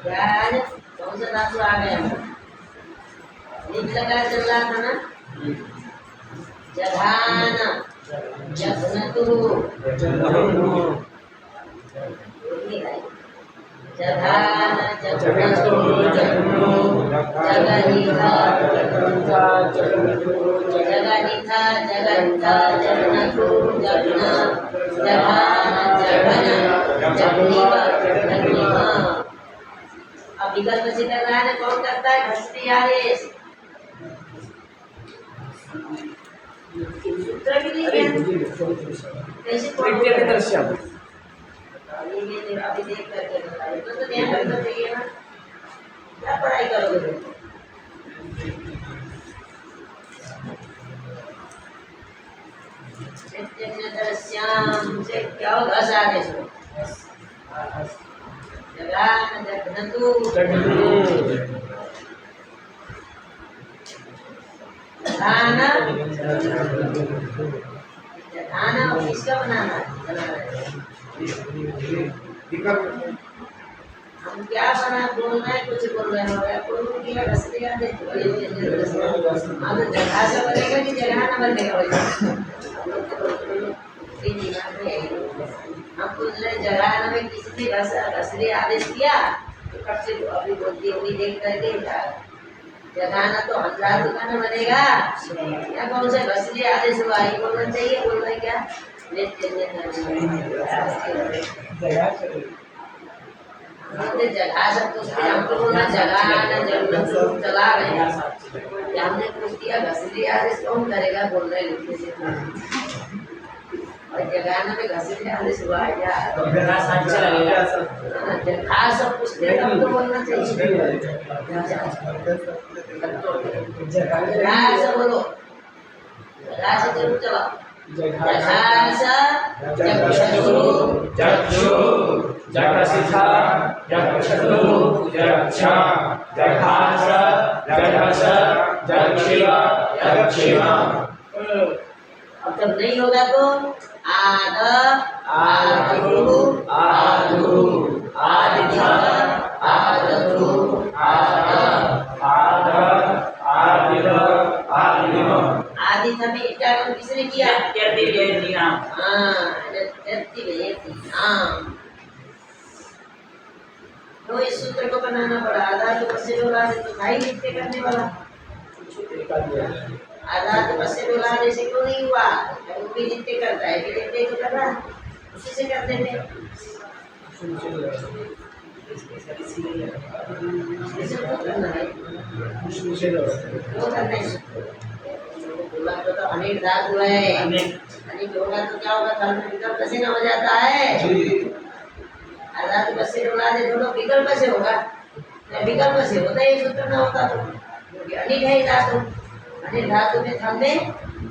आज कौन सा धातु आ गया? लिख लगा चल रहा था ना, जघान जघनतु जघान जघनतु जगनिथा जगनिथा जगन्ता जघनतु जघन जघान जघन जघनिवा जघनिवा। अब विकल्प से कर रहा है, कौन करता है? घसरी आदेश। सूत्र भी नहीं है, कैसे दृश्यम ये अभी देख करके बताइए, तो ध्यान रखना चाहिए ना, क्या पढ़ाई करोगे? श्याम से क्या होगा? घस आदेश हो जघान जघनतु जघाना जघाना किसका बनाना है? हम क्या बना बोल रहे हैं, कुछ बोल रहे हो या कोई किया घस दिया दे तो अब जगह से बनेगा कि जगह ना बनेगा? हम पूछ रहे जगह में किसी ने घसरी आदेश किया तो कब से अभी बोलती होगी देख करके जगाना तो हजार दुकान बनेगा या कौन से घसरी आदेश हुआ? ये बोलना चाहिए, बोल रहे क्या? जगह सब पूछते हमको बोलना जगह चला रहे हैं, हमने पूछ दिया घसरी आदेश कौन करेगा? बोल रहे लिखने से जगाना में घसरी आदेश हुआ है क्या? जगह सब पूछते हम तो बोलना चाहिए जगह से बोलो, जगह से जरूर चलो। जघासा जगक्षु जक्षु जगसिथा जगक्षु जगक्षा जघास जगस जगशिवा जगक्षिमा। अब जब नहीं होगा तो आद आदु आदु आदिथा आदतु आद आद आदिर आदिम। आदिथा में क्या किसने किया? तो इस सूत्र को बनाना पड़ा। आधा तो बसे डोला दे तो भाई लिखते करने वाला, आधा तो बसे डोला दे से क्यों नहीं हुआ? वो भी लिखते करता है, भी लिखते तो कर रहा, उसी से कर देते। वो करना है तो अनेक धातु है, अनेक होगा तो क्या होगा? धर्म विकल्प से न हो जाता है। आधातु बस से डोला दे दोनों विकल्प से होगा, विकल्प से होता है, सूत्र न होता तो क्योंकि अनेक है धातु, अनेक धातु में धर्म में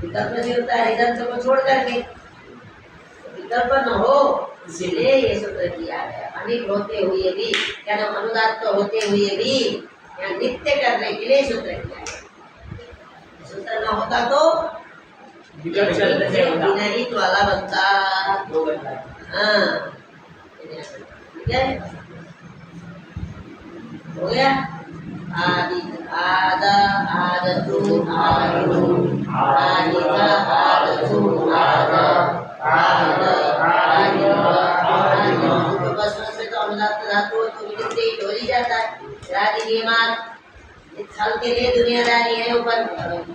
विकल्प से होता है इधर को छोड़ करके, विकल्प न हो इसलिए ये सूत्र किया गया। अनेक होते हुए भी क्या नाम अनुदात होते हुए भी या नित्य करने के लिए सूत्र किया गया। सूत्र न होता तो विनाहित वाला बनता। हाँ ठीक है, हो गया। आदि आद आदतु आदु आदिता आदतु आद आद आदिम। बस में तो अनुदात धातु तो विनिर्देश हो ही जाता है। राधि नियमान फल के लिए दुनियादारी है ऊपर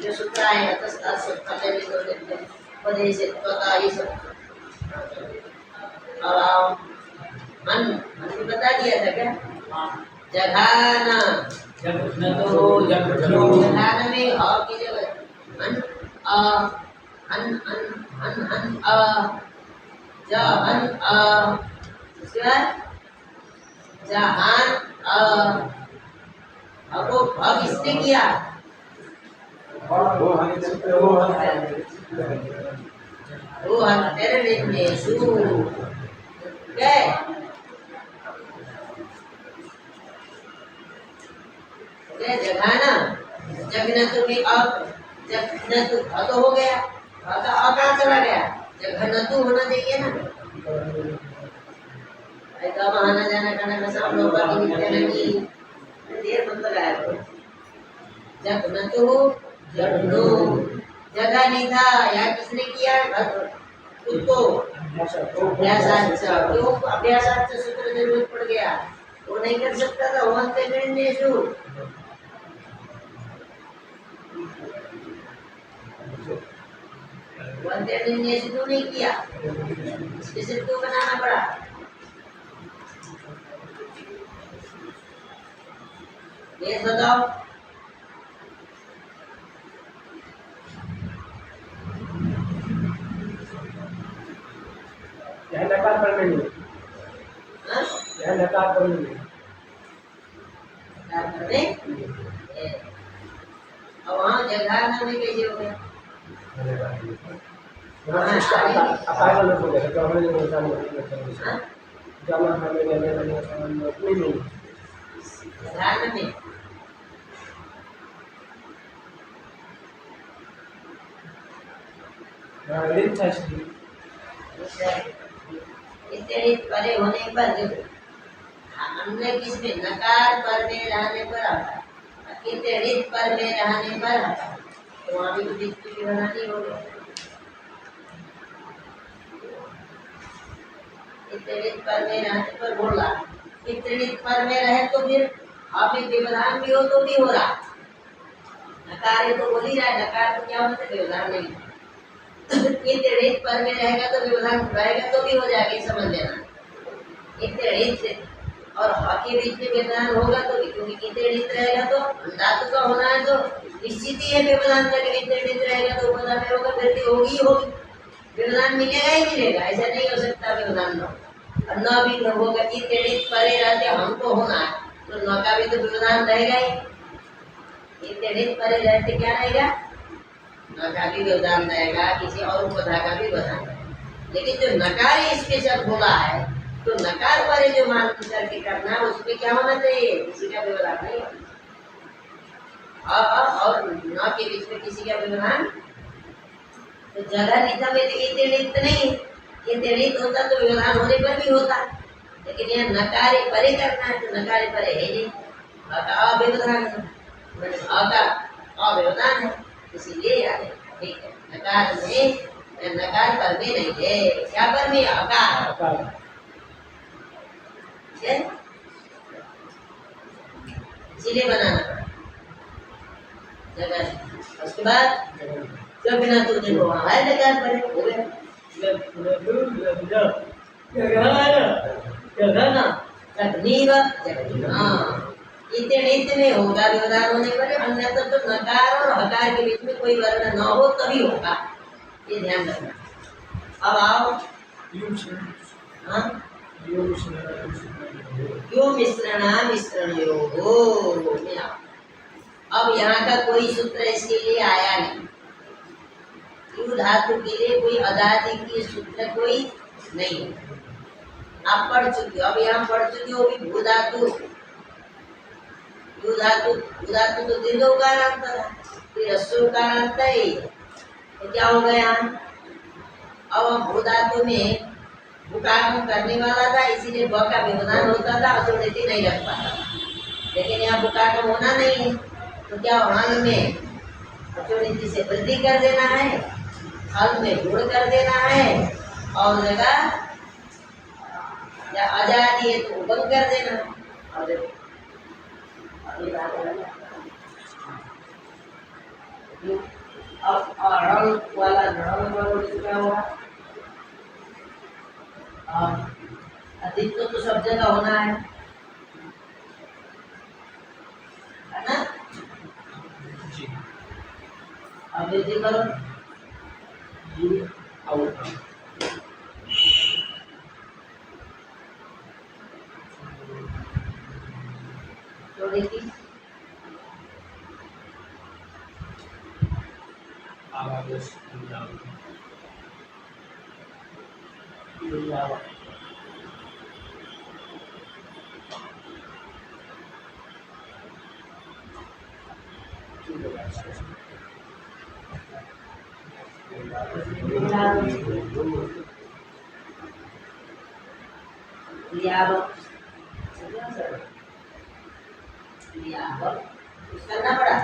जो सूत्र है तस्ता सूत्र में भी तो देखते हैं पदे से पता ही सब। अब आओ मन भी बता दिया था क्या? जघाना जघाना में अ की जगह अन अ अन अन अन अन अ ज अन अ उसके बाद जहान अ। अब वो भाग इसने किया वो हम तेरे लेने शू क्या क्या जघाना जघनतु में अब जघनतु तो हो गया, कहाँ चला गया? जघनतु होना चाहिए ना, ऐसा बहाना जाना करना का सामने होगा कि नित्य नहीं देर मत लगाया करो। जग न तो जग दो जगह नहीं था या किसने किया उसको अभ्यासाच क्यों अभ्यासाच सूत्र जरूरत पड़ गया वो नहीं कर सकता था वंते निर्णयसु वंते निर्णयसु तो नहीं किया इसके सिर्फ तो बनाना पड़ा। ये बताओ यह नकार पर नहीं हाँ यह नकार पर नहीं क्या करने अब वहाँ जगह ना में कैसे हो गया अकाल में हो गया तो हमें नहीं सामने हाँ जमा हमें नहीं नहीं जगह ना में रीत था इसकी इत्यादि परे होने पर जो हमने किसमें नकार पर में रहने पर आता इत्यादि पर में रहने पर आता तो वहाँ भी कुछ स्थिति बनानी होगी। इत्यादि पर में रहने पर बोला इत्यादि पर में रहे तो फिर आप एक व्यवधान भी हो तो भी हो रहा नकार ये तो बोल ही रहा है नकार तो क्या होता है व्यवधान नहीं इत्यादि पर में रहेगा तो व्यवधान रहेगा तो भी हो जाएगा ये समझ लेना इत्यादि से और के बीच में व्यवधान होगा तो भी क्योंकि इत्यादि रहेगा तो धातु का होना है तो निश्चित ही है व्यवधान का इत्यादि रहेगा तो उपधान में होगा फिर भी होगी व्यवधान मिलेगा ही मिलेगा ऐसा नहीं हो सकता व्यवधान न और न भी न होगा इत्यादि परे रहते हमको होना है तो न का भी तो व्यवधान रहेगा ही इत्यादि परे रहते क्या रहेगा न का भी व्यवधान रहेगा किसी और उपधा का भी व्यवधान रहेगा लेकिन जो नकार स्पेशल बोला है तो नकार पर जो मान करके करना है उसमें क्या होना चाहिए किसी का व्यवधान नहीं और न के बीच में किसी का व्यवधान तो जगह निथा में इत्यादित नहीं इत्यादित होता तो व्यवधान होने पर भी होता लेकिन यह नकारे परे करना है तो नकारे परे है नहीं अव्यवधान है अव्यवधान है इसीलिए याद है ठीक है नकार में नकार पर में नहीं है क्या पर में अकार इसीलिए बनाना पड़ा जगह उसके बाद जब बिना तो देखो हमारे नकार पर हो गया जगह तकनीव इत्यादि में होगा व्यवधान होने पर अन्यथा तो नकार और हकार के बीच में कोई वर्ण न हो तभी होगा ये ध्यान रखना। अब आओ हाँ यो मिश्रण मिश्रण योगो अब यहाँ का कोई सूत्र इसके लिए आया नहीं यू धातु के लिए कोई अदादि की सूत्र कोई नहीं आप पढ़ चुके हो अब यहाँ पढ़ चुके हो भी भू धातु यू धातु तो दीर्घ उकारांत है फिर ह्रस्व उकारांत है तो क्या हो गया अब हम भू धातु में बुकागम करने वाला था इसीलिए ब का व्यवधान होता था अचोनिति नहीं रख पाता लेकिन यहाँ बुकागम होना नहीं है तो क्या हल में अचोनिति से वृद्धि कर देना है हल में गुण कर देना है और जगह या आजादी है तो बंद कर देना और अब रंग वाला क्या होगा अधिक तो सब जगह होना है ना अब वृद्धि करो तो देखिए अब कुछ करना पड़ा।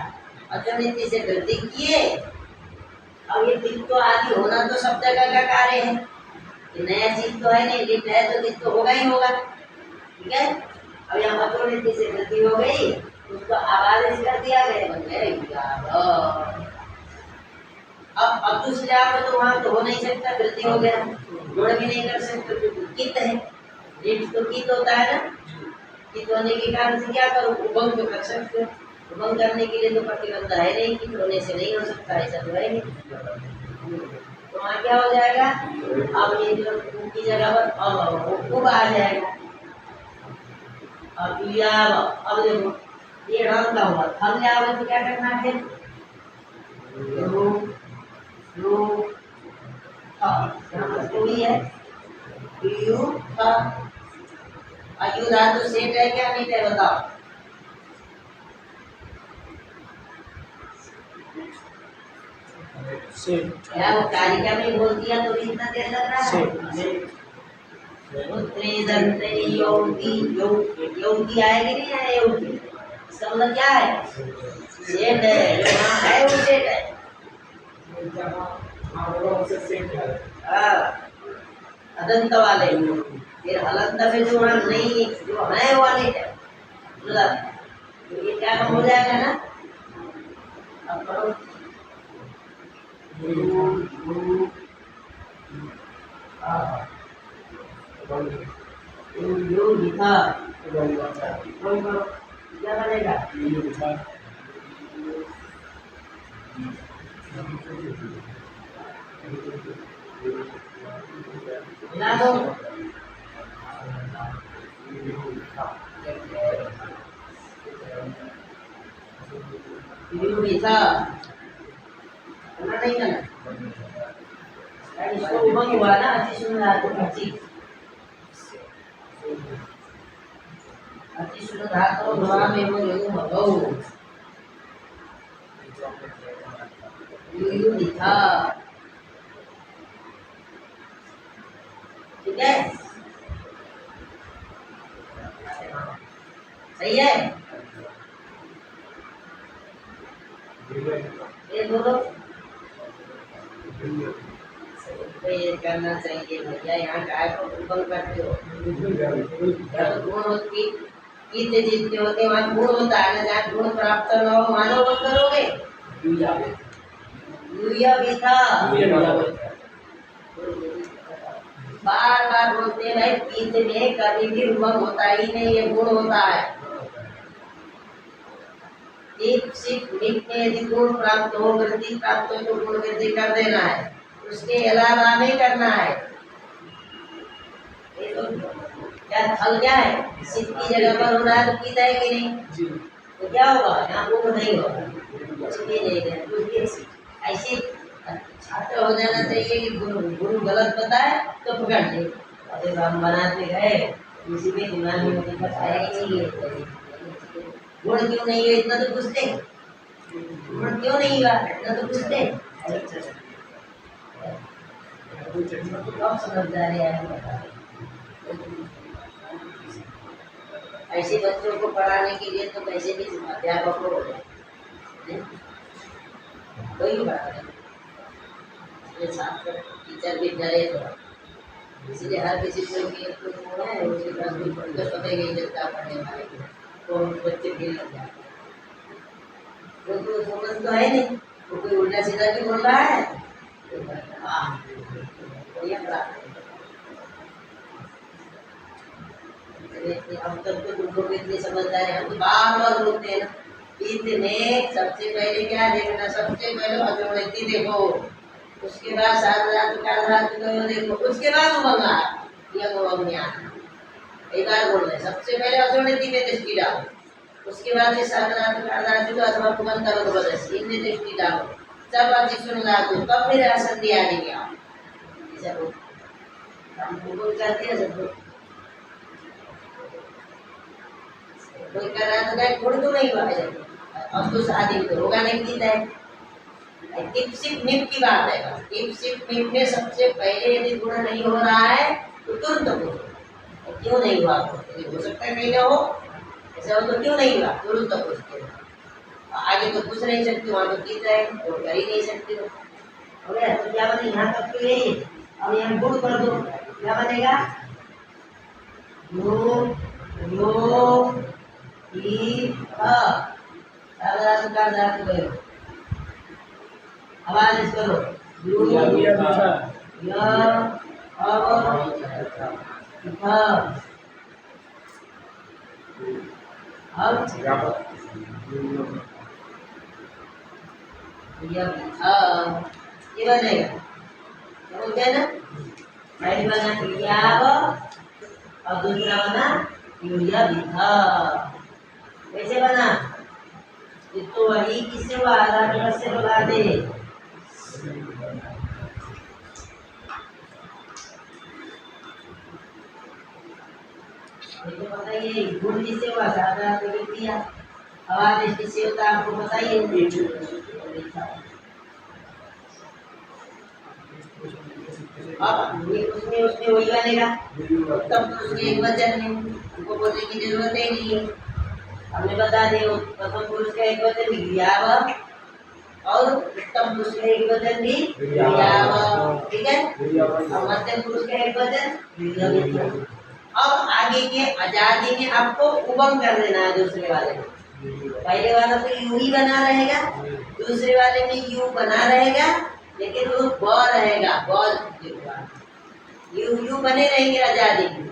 अचनित से वृद्धि किए। अब ये दिल तो आदि होना तो सब जगह का कार्य है, ये नया चीज तो है नहीं, लिप्त है तो दिल तो होगा ही होगा। ठीक है, अब यहाँ अचनित से वृद्धि हो गई, उसको आवाज कर दिया गया, बन गया। अब दूसरे आप तो वहां तो हो नहीं सकता, वृद्धि हो गया, गुण भी नहीं कर सकते, तो कित है, लिप्त तो कित होता है ना। कित होने के कारण से क्या करूं, उभंग तो कर सकते हो। उभंग करने के लिए तो प्रतिबंध है नहीं, कित होने से नहीं हो सकता, ऐसा तो है नहीं। तो वहाँ क्या हो जाएगा, अब ये जो की जगह पर अब उब आ जाएगा। अब देखो ये रंग का हुआ, थम जाओगे तो क्या करना है, है यू धातु सेठ है क्या नहीं है बताओ। क्या वो कारिका में बोल दिया तो इतना देर लग रहा है। योगी आएगी नहीं है, योगी इसका मतलब क्या है, सेठ है, जो वहाँ है वो सेठ है। अदंत वाले, फिर हलंत में जो वहाँ नहीं जो है वाले है, तो ये क्या हो जाएगा ना। अब करो लिखा क्या बनेगा, मिला दो लिखा नहीं करना, इसको उमंग हुआ ना, अति सुंदर तो अति सुंदर धातु द्वारा में वो योग भगौ यू लिखा। ठीक है, सही है, ये बोलो ये करना चाहिए भैया। यहाँ काय को उबंग करते हो, गुण होती जितने होते वहाँ गुण होता है ना, जहाँ गुण प्राप्त न हो मानव बंद करोगे। भी था, बार बार बोलते हैं भाई, गीत में कभी भी उमंग होता ही नहीं, ये गुण होता है। यदि गुण प्राप्त हो, वृद्धि प्राप्त हो तो गुण वृद्धि कर देना है, उसके अलावा नहीं करना है। ये तो क्या फल क्या है, सिद्ध की जगह पर हो रहा है तो पीता है कि नहीं, तो क्या होगा, यहाँ गुण नहीं होगा, कुछ भी नहीं है। ऐसे छात्र हो जाना चाहिए कि गुरु गलत बताए तो पकड़ ले, अरे हम बनाते गए किसी भी दिमाग में दिक्कत आया ही नहीं है। गुण क्यों नहीं है इतना तो पूछते, गुण क्यों नहीं हुआ इतना तो पूछते, कब समझदारी आएगी। ऐसे बच्चों को पढ़ाने के लिए तो कैसे भी अध्यापक हो जाए, कोई बात नहीं, छात्र टीचर भी डरे तो इसलिए हर किसी को है उसके पास भी पता ही चलता पढ़ने वाले तो बच्चे भी लग जाते, तो समझ तो है नहीं, तो कोई उल्टा सीधा भी बोल रहा है। हम तक तो तुमको भी इतनी समझदारी, हम तो बार बार बोलते हैं ना, इतने सबसे पहले क्या देखना, सबसे पहले अजोड़ती देखो, उसके बाद साधारण देखो, उसके बाद उमंगा एक बार बोल रहे, सबसे पहले अजोड़ती में दृष्टि डालो, उसके बाद अथवा कुमंत इनमें दृष्टि डालो, तब अति सुन लागू, तब फिर आसन दिया देंगे आप। हम करते हैं सब कोई कर रहा तो क्या गुण तो नहीं हुआ है, अब तो शादी तो होगा नहीं पीता है। टिप निप की बात है, टिप निप में सबसे पहले यदि गुण नहीं हो रहा है तो तुरंत बोलो, क्यों नहीं हुआ आपको? हो सकता है कहीं ना हो, ऐसा हो तो क्यों नहीं हुआ तुरंत तो पूछते हो। आगे तो पूछ नहीं सकते, वहां तो गीत है तो कर ही नहीं सकते हो। हो गया? तो क्या बने यहाँ तक तो यही है। अब यहाँ गुण कर दो, क्या बनेगा? यो ई करो, आवाज इस करो। ये बनेगा, समझ गए ना? पहली बना याव और दूसरा बना यूरिया बिथा। कैसे बना? तो वही किससे हुआ? आधार से बुला दे। मुझे बताइए गुण किससे हुआ? साधा तो लिख दिया। आवाज किससे होता है आपको बताइए। अब उसमें उसमें वही बनेगा, तब तो उसके एक वचन है, उनको बोलने की जरूरत ही नहीं है। हमने बता दिया प्रथम पुरुष का एक वचन क्रियाव और उत्तम पुरुष का एक वचन भी क्रियाव, ठीक है? और मध्यम पुरुष का एक वचन क्रिया। अब आगे के आजादी में आपको उबम कर देना है दूसरे वाले में। पहले वाला तो यू ही बना रहेगा, दूसरे वाले में यू बना रहेगा, लेकिन वो ब रहेगा, बॉल यू यू बने रहेंगे आजादी में।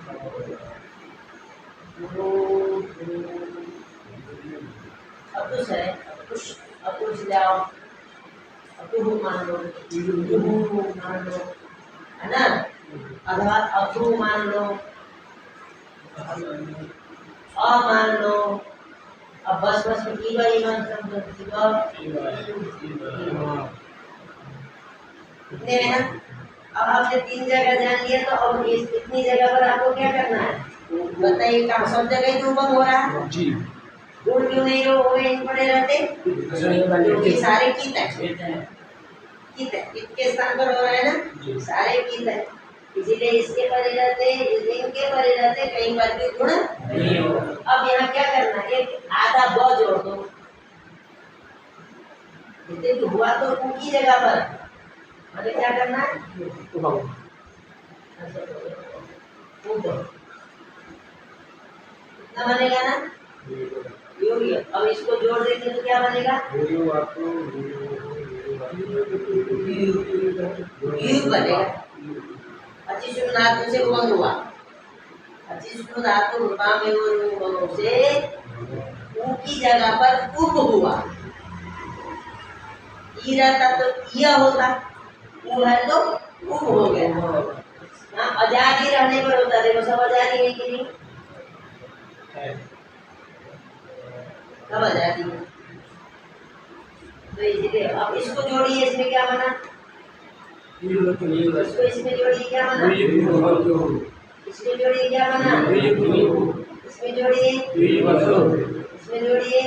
अपुष है, अपुष जाओ, अपुह मान लो, मान लो, है ना? अथवा अप्रू मान लो, अ मान लो। अब बस बस में की बाई मान समझो, कितने हैं ना? अब आपने 3 जगह जान लिया, तो अब इस इतनी जगह पर आपको क्या करना है बताइए? काम सब जगह जो हो रहा है जी। गुण क्यों नहीं हो गए पड़े रहते? क्योंकि सारे कीत है, कीत है, किसके स्थान पर हो रहा है ना? सारे कीत है, इसीलिए इसके परे रहते, इनके परे रहते, कहीं पर भी गुण नहीं हो। अब यहाँ क्या करना है? एक आधा ब जोड़ दो, तो हुआ तो उनकी जगह पर, मतलब क्या करना है? कितना बनेगा ना? यू। अब इसको जोड़ देंगे तो क्या बनेगा? यू बनेगा। अचिष्णु धातु से उमंग हुआ, अचिष्णु धातु रूपा में वो से ऊ की जगह पर उप हुआ। ई रहता तो यह होता, ऊ है तो उप हो गया। हाँ, आजादी रहने पर होता। देखो सब आजादी है कि नहीं? सब आजादी है। तो इसलिए अब इसको जोड़िए, इसमें क्या बना? इसको इसमें जोड़िए, क्या बना? इसमें जोड़िए, क्या बना? इसमें जोड़िए, इसमें जोड़िए,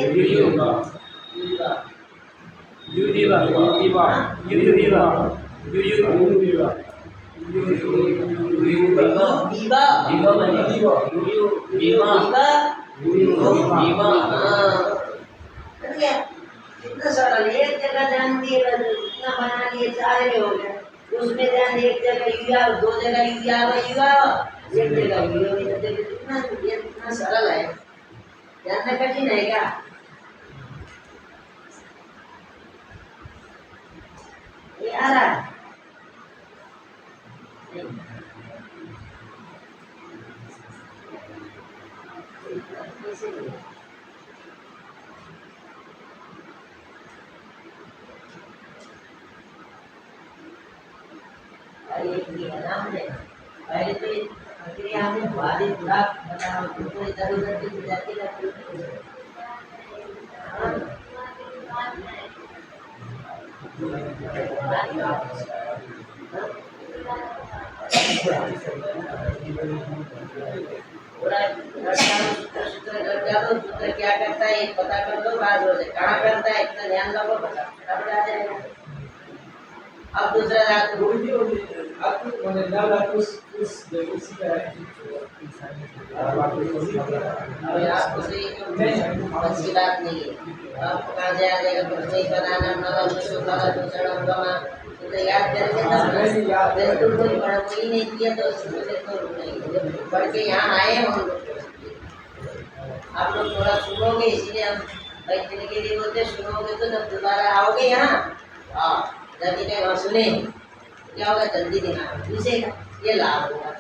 कितना सारा एक जगह जान दिए, इतना बना लिए, सारे में हो गया। उसमें ध्यान एक जगह युवा, 2 जगह युवा, एक जगह युवा, कितना सरल है, जानना कठिन है क्या? ये आ रहा है पहले तो प्रक्रिया हमने वादी पूरा बताओ, तुमको इधर उधर की जाती रहती है। सूत्र क्या करता है पता कर दो, बात हो जाए। कहाँ करता है इतना ध्यान रखो, पता तब आ जाएगा। अब दूसरा धातु, आपको मैंने डाला उस इसी का अभी आपको से बस की बात नहीं है। आप कहाँ जाएगा सही बनाना नरम सुखाला दूसरा बना तो याद करके तब बिल्कुल कोई पढ़ा कोई नहीं किया तो मुझे तो नहीं पढ़ के यहाँ आए हम लोग। आप लोग थोड़ा सुनोगे इसलिए हम बैठने के लिए बोलते सुनोगे तो जब दोबारा आओगे यहाँ हाँ जल्दी में वहाँ सुने क्या होगा जल्दी दिमाग घुसेगा ये लाभ होगा।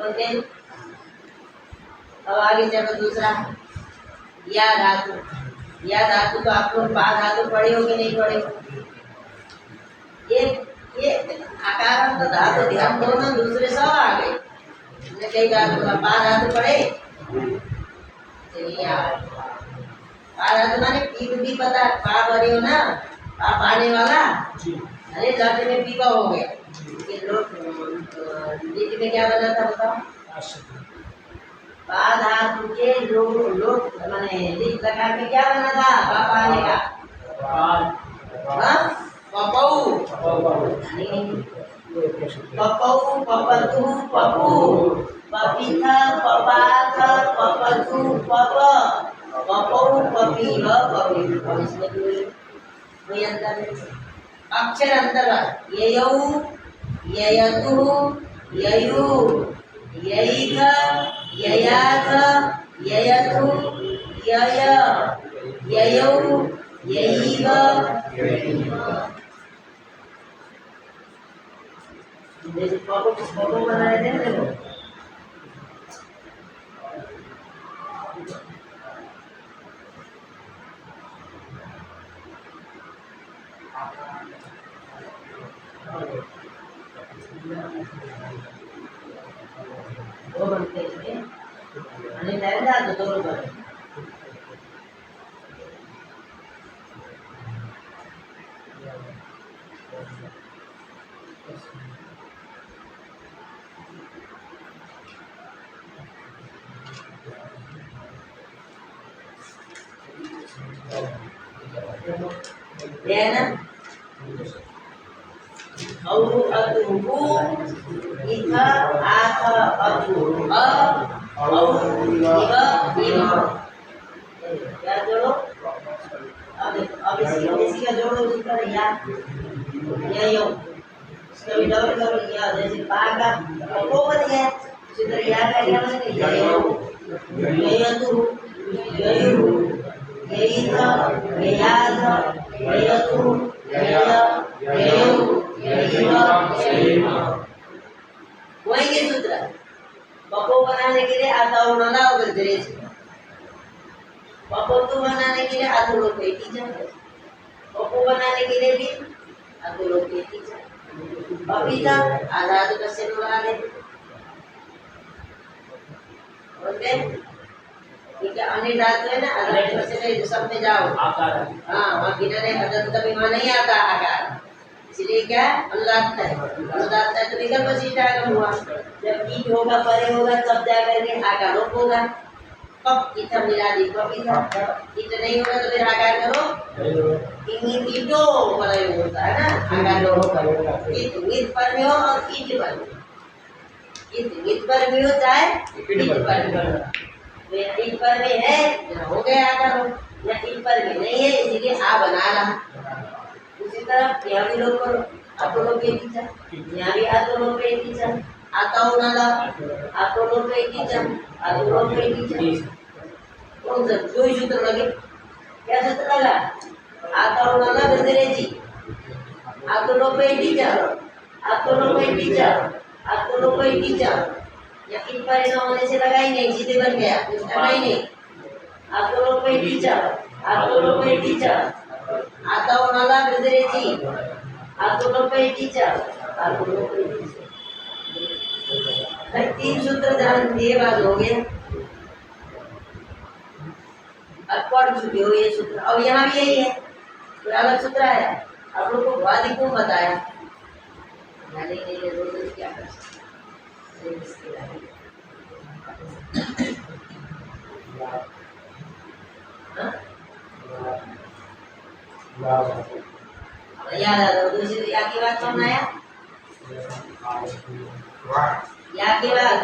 ओके अब आगे चलो दूसरा या धातु। या धातु तो आप लोग पा धातु पढ़े हो कि नहीं पढ़े हो? ये आकार तो धातु ध्यान दो ना दूसरे सब आ गए कई धातु का पा धातु पढ़े चलिए पा धातु माने पीप भी पता पा पढ़े हो ना पा पाने वाला अरे लट में पीपा हो गया ये लोग लीट में क्या बना था बताओ पा धातु के लोग माने लीट लगा के क्या बना था पा पाने का हाँ पपऊ पपऊ पपतु पपू पपीता पपात पपतु पप पपऊ पपीह पपी इसमें कोई अंतर नहीं अक्षर अंतर ययौ ययतु ययु ययिक ययात ययतु यय ययौ ययीव जैसे पपो बना रहे थे ना देखो दो बनते हैं आणि डायरेक्ट आतो दोन बनते है ना औ अतुहु इथ आथ अतु अ औ इव इव क्या जोड़ो अब इसी का जोड़ो उसी पर या यो इसका भी डबल करो या जैसे पा का को बन गया उसी तरह या का क्या बन गया यो ययतु ययु ययित ययात ययतु यय ययौ वही के सूत्र पपो बनाने के लिए आता हूँ ना उधर धीरे से पपो तो बनाने के लिए आधो लोग पेटी जाए पपो बनाने के लिए भी आधो लोग पेटी जाए पपीता आधा आधो कसे बना दे ओके ठीक है अन्य धातु है ना आधा कसे नहीं सब में जाओ आकार हाँ वहाँ बिना ने अदंत विमान नहीं आता आकार इसलिए क्या अनुदात है अनुदात है तो विकल्प सीधा आगम हुआ जब ईट होगा परे होगा तब जाकर के आकार रूप होगा कब इतना मिला दी कब इतना ईट नहीं होगा तो फिर आकार करो ईटो वाला योग होता है ना आकार लो ईट पर भी हो और ईट पर भी ईट पर भी हो चाहे ईट पर भी हो ईट पर भी है हो गया आकार हो या ईट पर भी नहीं है इसलिए आ बना रहा उसी तरह यहाँ भी लोग करो आतो लोग पे टीचर यहाँ भी आतो लोग पे टीचर आता हूँ ना ला आतो लोग पे टीचर आतो लोग पे टीचर कौन सा जो ही सूत्र लगे क्या सूत्र लगा आता हूँ ना ला बंदरे जी आतो लोग पे टीचर आतो लोग पे टीचर आतो लोग पे टीचर या इन पर ना होने से लगा ही नहीं सीधे बन गया कुछ लगा ही नहीं आतो लोग पे टीचर आतो लोग पे टीचर आता हूँ ना ला बंदरे जी आतो लोग पे टीचर आतो लोग पे टीचर तीन सूत्र जान दिए बात हो गए अब पढ़ चुके हो ये सूत्र अब यहाँ भी यही है कोई अलग सूत्र है आप लोग को वादी क्यों बताया नहीं रोज क्या कर याद आ दो दूसरी या की बात कौन आया या की बात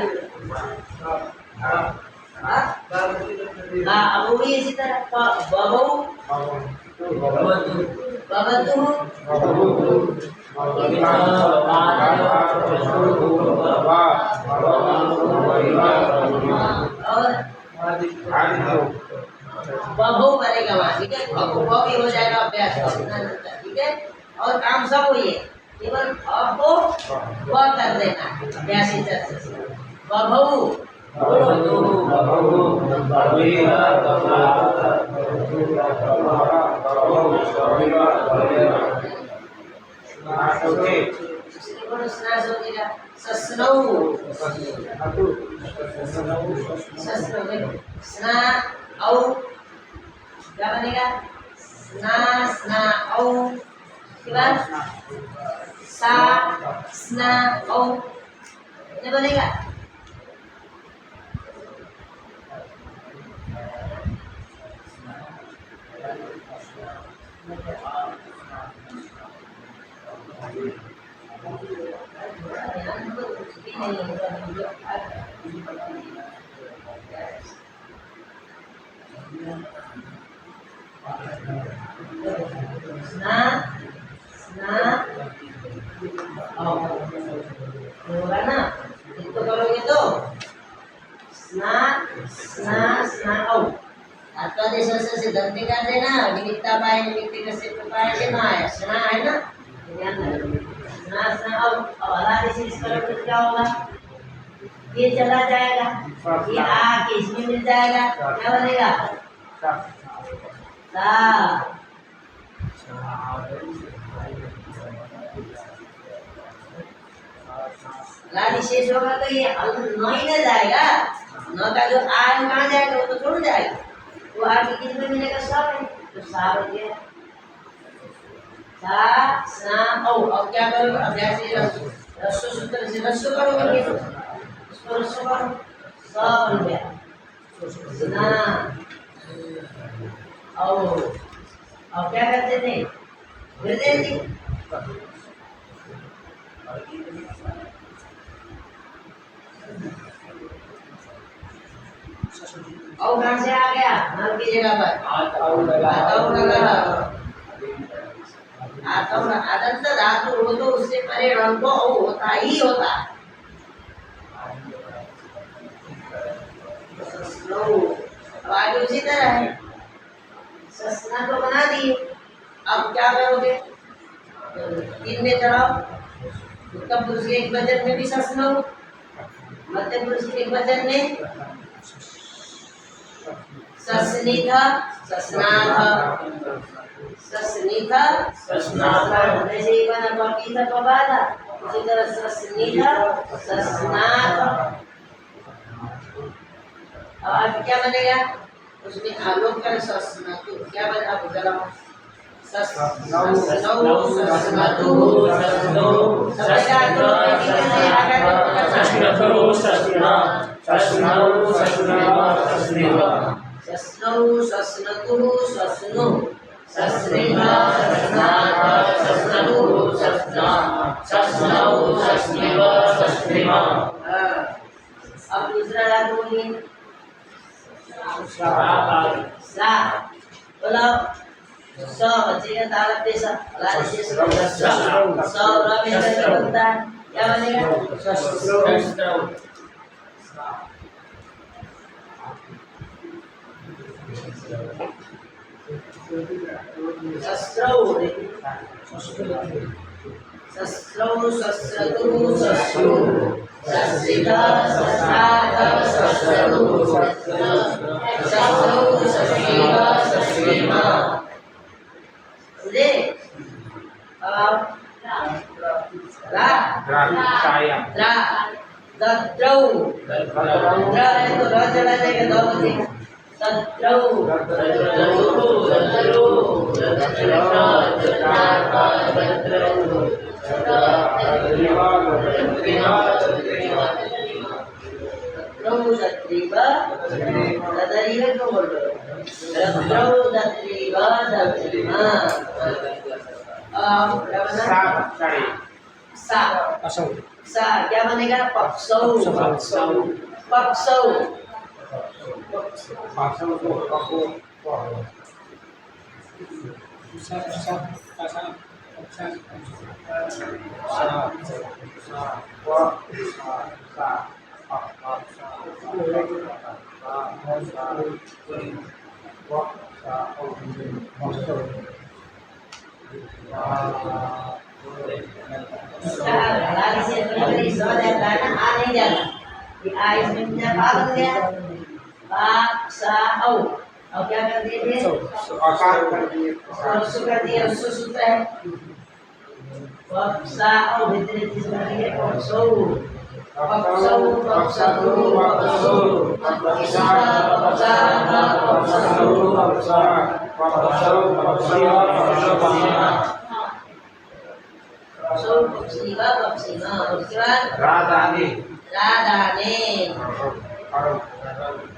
हाँ अब भी इसी तरह बबू बबतु और बबू बनेगा वहाँ ठीक है वो भी हो जाएगा अभ्यास ठीक है और काम सब हुई है केवल आपको वह कर देना अभ्यास ही बबू स्ना औ क्या बनेगा स्ना स्ना औ के बाद सा स्ना औ ये बनेगा स्ना स्ना होगा ना इसको करोगे तो स्ना स्ना स्ना औ आपका देश से दंते कर देना निमित्ता पाए निमित्त का से पाए के ना आया स्ना है ना ध्यान रखना स्ना स्ना औ अला देश इस करोगे तो क्या होगा ये चला जाएगा ये आके इसमें मिल जाएगा क्या बनेगा सा लाली शेष होगा तो ये न ही न जाएगा न का जो आ है कहाँ जाएगा वो तो छोड़ जाएगा वो आगे किस में मिलेगा सब है तो सा बन गया सा स्ना औ अब क्या करोगे अभ्यास रस्व सूत्र से रस्व करोगे इसको रस्व करो सा बन गया स्ना औ अब क्या करते थे हृदय जी और कहाँ से आ गया नल की जगह पर आदंत धातु हो तो उससे परिणाम को होता ही होता अब आगे उसी तरह है सस्ना तो बना दिए अब क्या करोगे तीन में चढ़ाओ उत्तम पुरुष के एक वचन में भी सस्ना हो मध्य पुरुष के एक वचन में सस्निथा सस्नाथ सस्निथा सस्नाथ जैसे एक बना बाकी था पबादा उसी तरह सस्निथा सस्नाथ अब क्या बनेगा उसमें आलोक कर सस्नातु क्या बना अब जरा सस्नौ सस्नातु सस्नौ सबका तो सस्नौ सस्ना सस्नौ सस्ना सस्नेवा सस्नौ सस्नतु सस्नु सस्नेवा सस्नाथ सस्नतु सस्ना सस्नौ सस्नेवा सस्नेवा अब दूसरा धातु बोलिए सा बोलो स बचेगा ताला पे सा लाल से स रब इधर बनता है क्या बनेगा शस्त्रौ शस्त्रौ शस्त्रतु शस्त्रु शस्त्रिका शस्त्राथ शस्त्रतु शस्त्रौ शस्त्रिका शस्त्रिमा ले अब रा रा दद्रौ द्र है तो र चला जाएगा दो बजेगा दद्रौ असौ सा क्या बनेगा? पक्षौ। पक्षौ। पक्षौ। इसका हलाल से अगर इस समझ आता है ना, आ नहीं जाता कि आ इसमें मुझे बा बन गया, बा सा औ। अब क्या कर दिए थे? और सु कर दिया, सु सूत्र है। पक्षा औ भीतर चीज कर दिए पक्षौ। पक्षौ पक्षतु पक्षौ। पक्षा पक्षा पक्षौ पक्षीवा पक्षीमा। उसके बाद राधानी राधाने।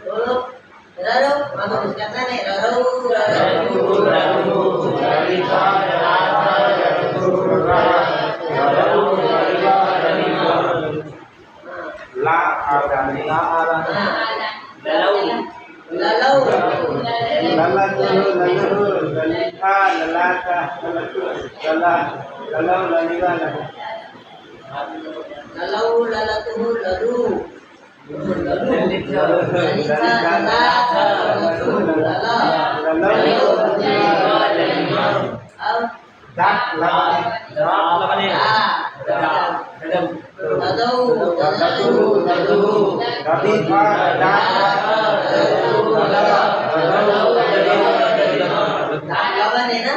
बोलो ररो, मानो कहता नहीं ररो ररो रघु ललिता राधा रघुरा रघु ललिता रघुरा ला आरानी ललौ ललौ ललिता ललाता लला ललौ ललिता ललौ ललतु ललू ललिता ललाता ललतु लला अब दात लगाने ददौ ददु ददु ददीफा दात लवन है ना?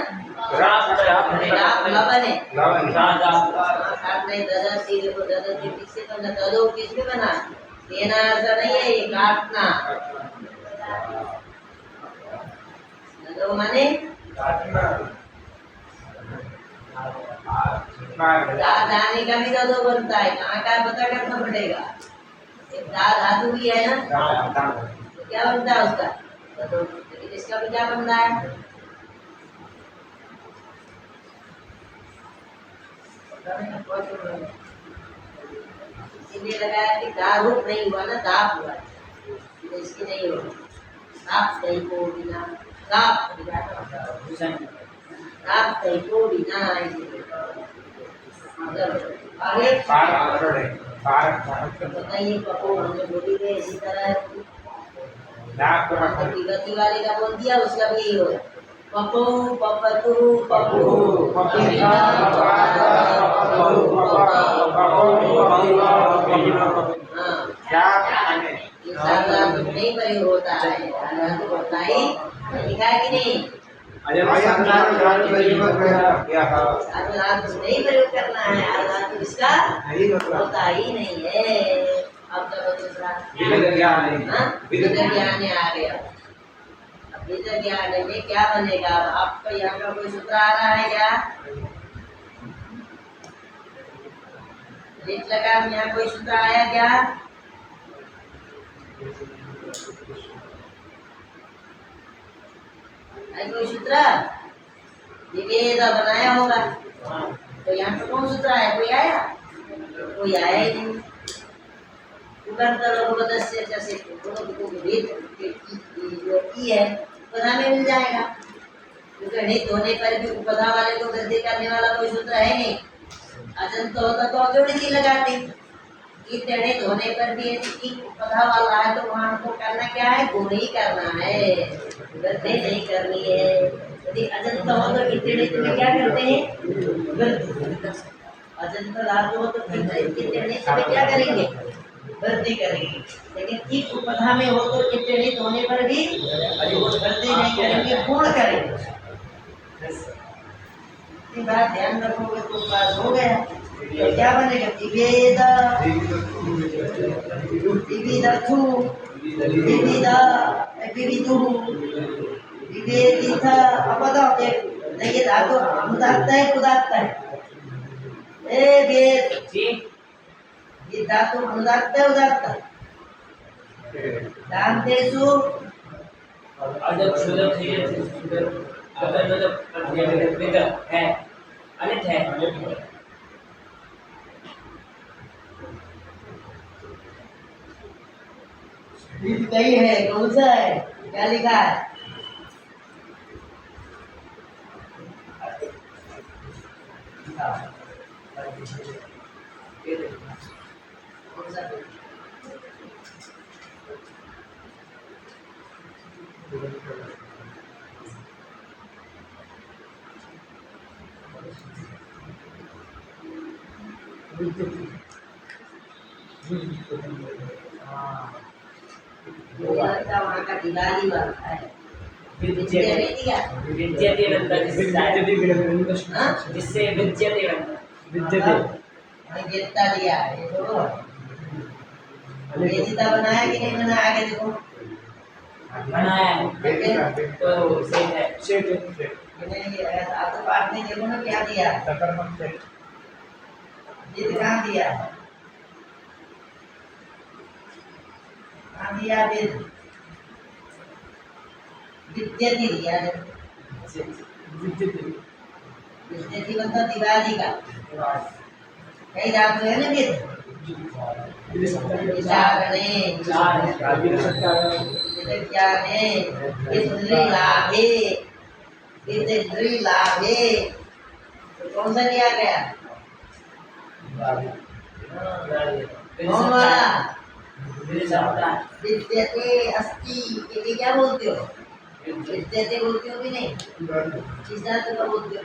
लवन है। किससे बना? ददौ किससे बना? देना ऐसा नहीं है, ये काटना। ददौ माने दाने का भी ददौ बनता है, कहाँ का पता करना पड़ेगा। एक दा धातु भी है ना, तो क्या बनता है उसका? ददौ। इसका भी क्या बनता है? इसीलिए लगाया कि दारूप नहीं हुआ ना, दाप हुआ, इसकी नहीं हुआ। दाप नहीं को बिना दाप दाप नहीं को बिना। आगे बताइए पको हमने बोली गए इसी तरह गति वाले का बोल दिया, उसका भी यही होगा। पपो पपतु पपू नहीं प्रयोग होता है, होता ही लिखा है कि नहीं? नहीं प्रयोग करना है, इसका होता ही नहीं है। अब तो दूसरा ज्ञान आ गया। विजय ज्ञान में क्या बनेगा? आपका यहाँ का कोई सूत्र आ रहा है क्या? लिख लगा यहाँ कोई सूत्र आया क्या? कोई सूत्र विभेद बनाया होगा, तो यहाँ पे कौन सूत्र आया? कोई आया? कोई आया ही नहीं। है उपधा में मिल जाएगा, क्योंकि नहीं होने पर भी उपधा वाले को वृद्धि करने वाला कोई सूत्र है नहीं। अजंत होता तो अजोड़ी सी लगाते, ईट होने पर भी उपधा वाला है तो वहाँ हमको करना क्या है? गुण ही करना है, वृद्धि नहीं करनी है। यदि अजंत हो तो ईट में क्या करते हैं? अजंत धातु हो तो ईट में क्या करेंगे? वृद्धि करेंगे। लेकिन ठीक उपधा में हो तो टिप्पणित होने पर भी वृद्धि नहीं करेंगे, पूर्ण करेंगे। इतनी बात ध्यान रखोगे तो पास हो गया। तो क्या बनेगा? विभेद विविधथु विविधा विविधु विभेदिथ। अब बताओ नहीं, ये धातु अनुदात्त है उदात्त है? ए वेद ये धातु अनुदात्त है उदात्त है? दान्तेषु अदब शुदब से अगर मतलब है अनित है बीत गई है, कौन सा है, क्या लिखा है? कौन सा पेज? मुझे लगता है वहाँ का दिवाली वाला है। विद्या नहीं दिया? विद्यते बनता जिससे विद्यते बनता। विद्यते वहीं वेदता दिया है, ये तो वेदिता बनाया कि नहीं बनाया, आगे देखो। बनाया है तो सही है। सेठ नहीं, आप तो पाठ नहीं देखो ना, क्या दिया? ये कहाँ दिया? कहाँ दिया? विद्यति दिया है। विद्यते विद्यति मतलब दिवाली का। कई धातु है ना वेद? विचारणे, विज्ञाने, विद्रिलाभे, विद्रिलाभे। तो कौन सा लिया गया? कौन वाला? विद्यते अस्ति, ये क्या बोलते हो? विद्यते बोलते हो कि नहीं? किस धातु का बोलते हो?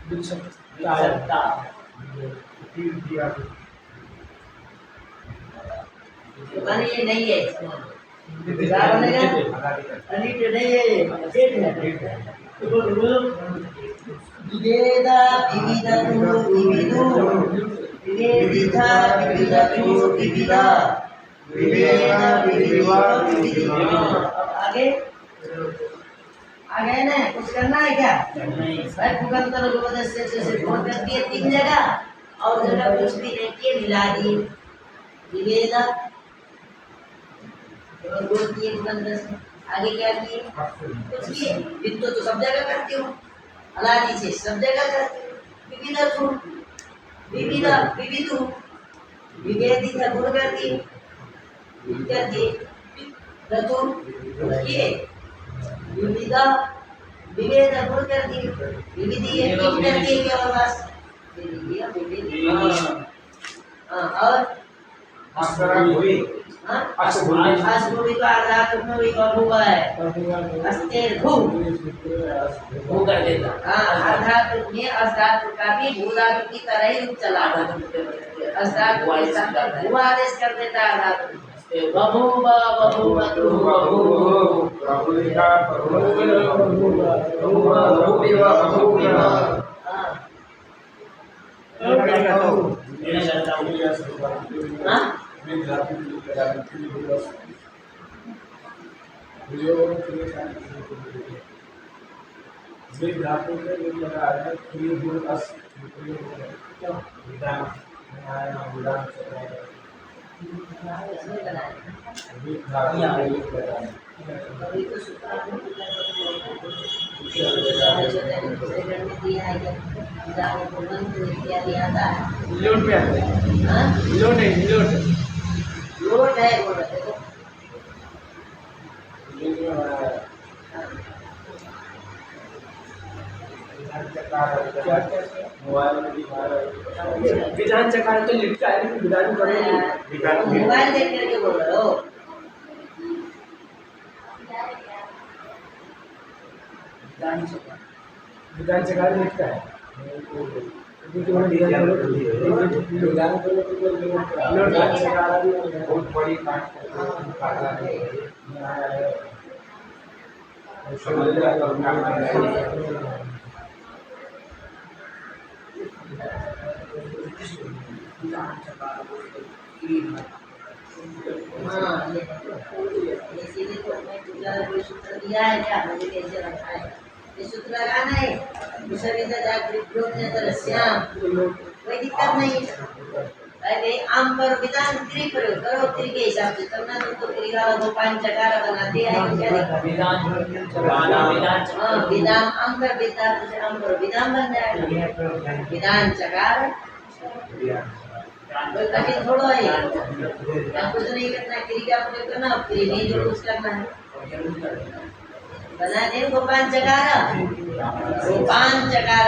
विद्यता माने ये नहीं है, क्या बनेगा? अनिट नहीं है, ये पेट है। तो बोलो विवेदा विविधतु विविधु, विवेदिता विविधतु विविधा, विवेदा विविधो विविधि। अब आगे आगे ना कुछ करना है क्या? भाई पुगंतर उपदेश से फोन कर दिए 3 जगह और जगह कुछ भी नहीं किए, मिला दिए। विवेदा और बोलती है पुगंतर से आगे क्या किए? कुछ किए। वित्त तो सब जगह करती हूँ, अलादी से सब जगह करती हूँ। विविधतु विविधा विविधु, विवेदिता गुण करती है, करती है। रतु किए, विविधा विवेद गुण करती है, विविधि है करती है क्या बस? विविधि और अश्वभूमि का आधार भूमि का भूवा है, अस्तेर भू वो कर देता। आधातु में अस्धातु का भी भूधातु की तरह ही रूप चला था। अस्धातु के साथ भू आदेश कर देता है आधातु। बभूवा बभूवतु बभू, प्रभुलिका कभी तो सूत्रात्मक दिया है क्या? इत्यादि आता है। लोट में आता है। हाँ? लोट है लोट लोट है वो देखो। विधान चकार तो लिखता है लेकिन विधान करेंगे मोबाइल देख करके बोल रहे हो। विधान चकार लिखता है बहुत बड़ी हाँ इसीलिए तो मैं तुझे सूत्र दिया है क्या? मुझे कैसे रखा है ये सूत्र लगाना है। श्याम कोई दिक्कत नहीं है। अरे आम पर विधान क्रिया प्रयोग करो, क्रिया के हिसाब से करना। तो क्रिया को 5 चकार बनाते हैं क्या? विधान हाँ विधान आम पर विधान से आम पर विधान बन जाएगा। विधान चकार कोई कठिन थोड़ा है यहाँ कुछ नहीं करना, क्रिया प्रयोग करना, फिर नहीं जो कुछ करना है बना दे। गोपान चकार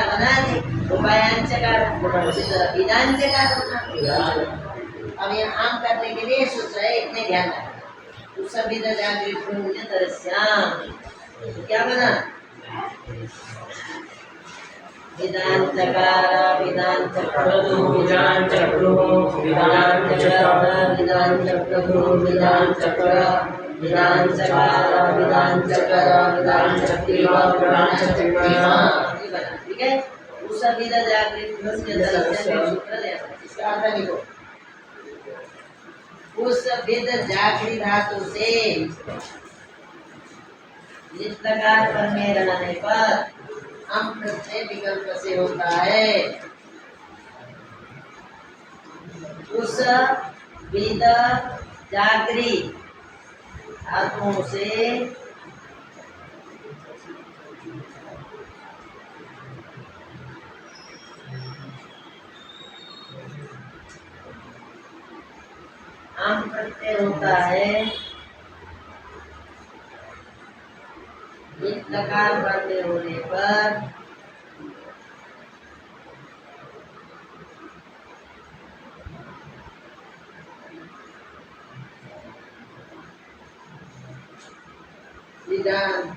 बना दे, गोपायन चकार, उसी तरह विधान चकार बना। अब यहाँ आम करने के लिए सूत्र है, इतने ध्यान रखना। उस सभी क्या बना? विधान चकार, विधान चक्रु, विधान चक्रु, विधान चक्र, विधान चक्रु, विधान चक्र, विधान चकार, विधान चक्र, विधान चक्रिवा, विधान चक्रिवा, ठीक है। उस सभी जागृत सूत्र ले, इसका अर्थ लिखो। उस विद जागृत धातु से इस प्रकार पर में रहने पर हम प्रत्यय विकल्प से होता है। उस विद जागृत धातुओं से आम प्रत्यय होता है। इस प्रकार वर्ण्य होने पर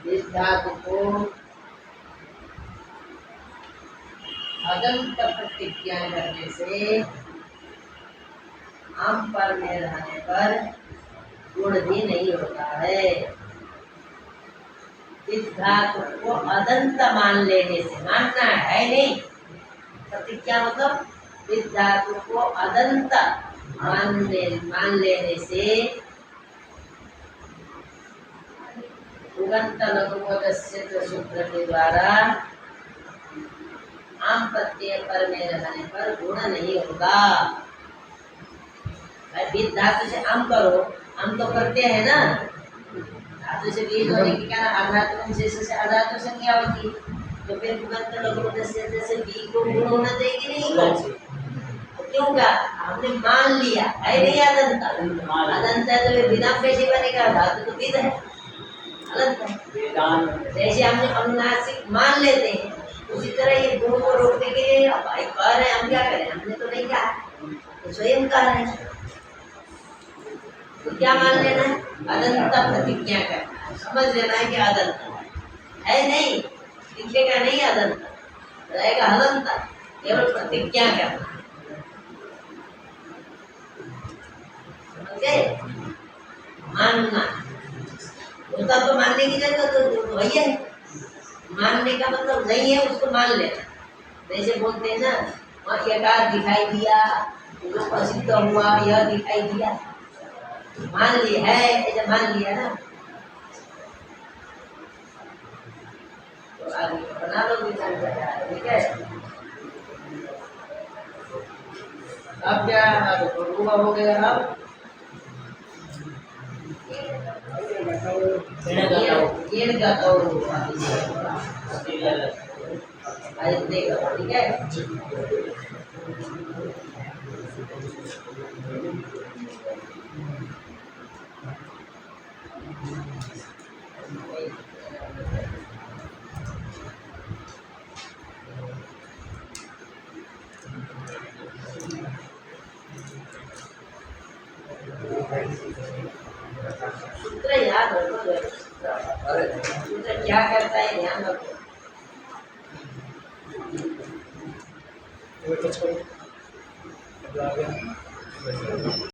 इस धातु को अदंत प्रतिज्ञा करने से आम पर में रहने पर गुण भी नहीं होता है। इस धातु को अदंत मान लेने से, मानना है नहीं, प्रतिज्ञा मतलब इस धातु को अदंत मान लेने से उगंत लघुपदस्य सूत्र के द्वारा आम प्रत्यय पर में रहने पर गुण नहीं होगा। बीज धातु से आम करो, आम तो करते हैं ना, धातु से बीज होने के कारण आधातु से आधातु संज्ञा होती, तो फिर उगंत लघुपदस्य से बीज को गुण होना चाहिए कि नहीं? क्यों का हमने मान लिया है नहीं अदंत, अदंत है तो बिना कैसे बनेगा? धातु तो विद है, जैसे हमने अनुनासिक मान लेते हैं, उसी तरह ये गुण को रोकने के लिए भाई कह रहे हैं, हम क्या करें? हमने तो नहीं कहा, तो स्वयं कह रहे हैं, तो क्या मान लेना है? अदंत प्रतिज्ञा करना है, समझ लेना है कि अदंत है नहीं, दिखेगा नहीं अदंत, रहेगा हलंत, केवल प्रतिज्ञा करना। समझे? मानना होता तो मानने की जरूरत तो वही है, मानने का मतलब नहीं है उसको मान लेना। जैसे बोलते हैं ना, वहाँ यकार दिखाई दिया, जो प्रसिद्ध हुआ यह दिखाई दिया, मान लिया है, ऐसे मान लिया ना, तो आगे बना लो विचार करना, ठीक है। अब क्या हो गया? अब ठीक है। सूत्र याद रखो, सूत्र क्या करता है ध्यान रखो।